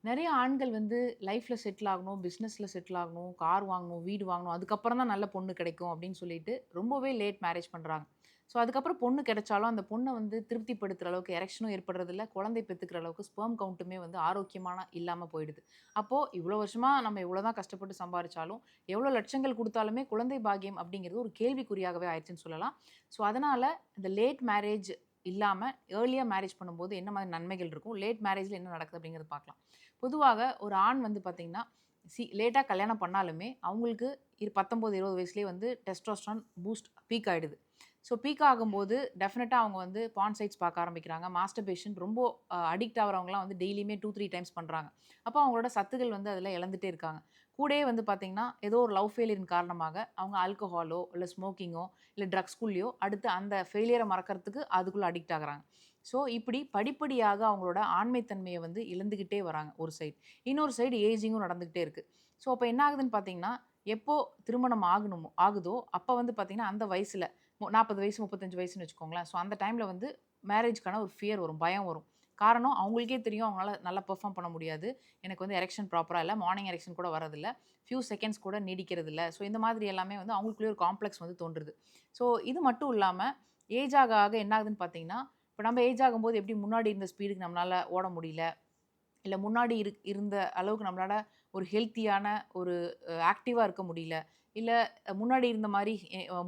நெறைய ஆண்கள் வந்து லைஃப்ல செட்டில் ஆகணும், பிசினஸ்ல செட்டில் ஆகணும், கார் வாங்கணும், வீடு வாங்கணும். அதுக்கப்புறம் தான் நல்ல பொண்ணு கிடைக்கும் அப்படின்னு சொல்லிட்டு ரொம்பவே லேட் மேரேஜ் பண்றாங்க. ஸோ அதுக்கப்புறம் பொண்ணு கிடைச்சாலும் அந்த பொண்ண வந்து திருப்திப்படுத்துற அளவுக்கு எரெக்ஷனும் ஏற்படுறதில்ல. குழந்தை பெத்துக்கிற அளவுக்கு ஸ்பெர்ம் கவுண்ட்டுமே வந்து ஆரோக்கியமான இல்லாம போயிடுது. அப்போ இவ்வளோ வருஷமா நம்ம எவ்வளோ தான் கஷ்டப்பட்டு சம்பாரிச்சாலும், எவ்வளோ லட்சங்கள் குடுத்தாலுமே குழந்தை பாக்கியம் அப்படிங்கிறது ஒரு கேள்விக்குறியாகவே ஆயிருச்சுன்னு சொல்லலாம். ஸோ அதனால இந்த லேட் மேரேஜ் இல்லாம ஏர்லியா மேரேஜ் பண்ணும்போது என்ன மாரி நன்மைகள் இருக்கும்? லேட் மேரேஜ்ல என்ன நடக்குது அப்படிங்கிறத பார்க்கலாம். பொதுவாக ஒரு ஆண் வந்து பார்த்தீங்கன்னா, லேட்டா கல்யாணம் பண்ணாலுமே, அவங்களுக்கு 19, 20 வயசுலயே வந்து டெஸ்டோஸ்டெரான் பூஸ்ட் பீக் ஆயிடுது. ஸோ பீக் ஆகும்போது டெஃபினட்டா அவங்க வந்து பார்ன் சைட்ஸ் பார்க்க ஆரம்பிக்கிறாங்க. மாஸ்டர்பேஷன் ரொம்ப அடிக்ட் ஆகுறவங்கலாம் வந்து டெய்லியுமே 2, 3 டைம்ஸ் பண்றாங்க. அப்போ அவங்களோட சத்துக்கள் வந்து அதில இழந்துட்டே இருக்காங்க. கூடயே வந்து பார்த்தீங்கன்னா, ஏதோ ஒரு லவ் ஃபெயிலியரின் காரணமாக அவங்க ஆல்கஹாலோ, இல்ல ஸ்மோக்கிங்கோ, இல்ல ட்ரக்ஸ்குள்ளயோ அடுத்து அந்த ஃபெயிலியர மறக்கறதுக்கு அதுக்குள்ள அடிக்ட் ஆகுறாங்க. ஸோ இப்படி படிப்படியாக அவங்களோட ஆண்மைத்தன்மைய வந்து இழந்துகிட்டே வராங்க ஒரு சைடு. இன்னொரு சைடு ஏஜிங்கும் நடந்துகிட்டே இருக்கு. ஸோ அப்ப என்ன ஆகுதுன்னு பார்த்தீங்கன்னா, எப்போ திருமணம் ஆகுதோ, அப்ப வந்து பார்த்தீங்கன்னா, அந்த வயசுல 40 வயசு, 35 வயசுன்னு வச்சுக்கோங்களேன். ஸோ அந்த டைம்ல வந்து மேரேஜ்க்கான ஒரு ஃபியர் வரும், பயம் வரும். காரணம் அவங்களுக்கே தெரியும் அவங்களால நல்லா பெர்ஃபார்ம் பண்ண முடியாது. எனக்கு வந்து எரெக்ஷன் ப்ராப்பரா இல்ல. மார்னிங் எரெக்ஷன் கூட வரதில்ல. ஃபியூ செகண்ட்ஸ் கூட நீடிக்கிறதில்ல. ஸோ இந்த மாதிரி எல்லாமே வந்து அவங்களுக்குள்ளேயே ஒரு காம்ப்ளெக்ஸ் வந்து தோன்றுது. ஸோ இது மட்டும் இல்லாம ஏஜ் ஆக ஆக என்ன ஆகுதுன்னு பார்த்தீங்கன்னா, இப்ப நம்ம ஏஜ் ஆகும்போது எப்படி முன்னாடி இருந்த ஸ்பீடுக்கு நம்மளால ஓட முடியல. இல்ல முன்னாடி இருந்த அளவுக்கு நம்மளால ஒரு ஹெல்த்தியான ஒரு ஆக்டிவா இருக்க முடியல. இல்ல முன்னாடி இருந்த மாரி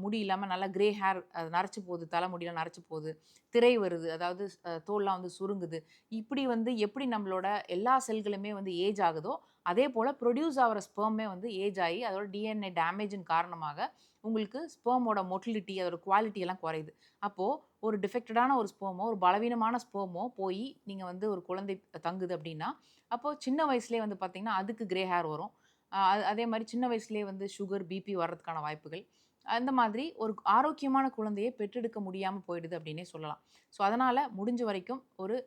முடி இல்லாம நல்லா கிரே ஹேர் நரைச்சு போகுது. தலைமுடிலாம் நரைச்சு போகுது. திரை வருது. அதாவது தோல்லாம் வந்து சுருங்குது. இப்படி வந்து எப்படி நம்மளோட எல்லா செல்களுமே வந்து ஏஜ் ஆகுதோ, அதே போல ப்ரொடியூஸ் ஆகுற ஸ்பெர்மே வந்து ஏஜ் ஆயி அதோட டிஎன்ஏ டேமேஜின் காரணமாக உங்களுக்கு ஸ்பெர்மோட மொட்டிலிட்டி அதோட குவாலிட்டி எல்லாம் குறையுது. அப்போ ஒரு டிஃபெக்டடான ஒரு ஸ்பெர்மோ, ஒரு பலவீனமான ஸ்பெர்மோ போயி நீங்க வந்து ஒரு குழந்தை தங்குது அப்படின்னா, அப்போ சின்ன வயசுலயே வந்து பார்த்தீங்கன்னா, அதுக்கு கிரே ஹேர் வரும். அதே மாரி சின்ன வயசுலயே வந்து சுகர், பிபி வர்றதுக்கான வாய்ப்புகள். அந்த மாதிரி ஒரு ஆரோக்கியமான குழந்தையை பெற்றெடுக்க முடியாம போயிடுது அப்படின்னே சொல்லலாம். ஸோ அதனால முடிஞ்ச வரைக்கும் ஒரு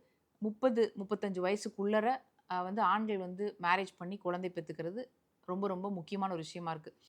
30, 35 வயசுக்குள்ளர வந்து ஆண்கள் வந்து மேரேஜ் பண்ணி குழந்தை பெத்துக்கிறது ரொம்ப ரொம்ப முக்கியமான ஒரு விஷயமா இருக்கு.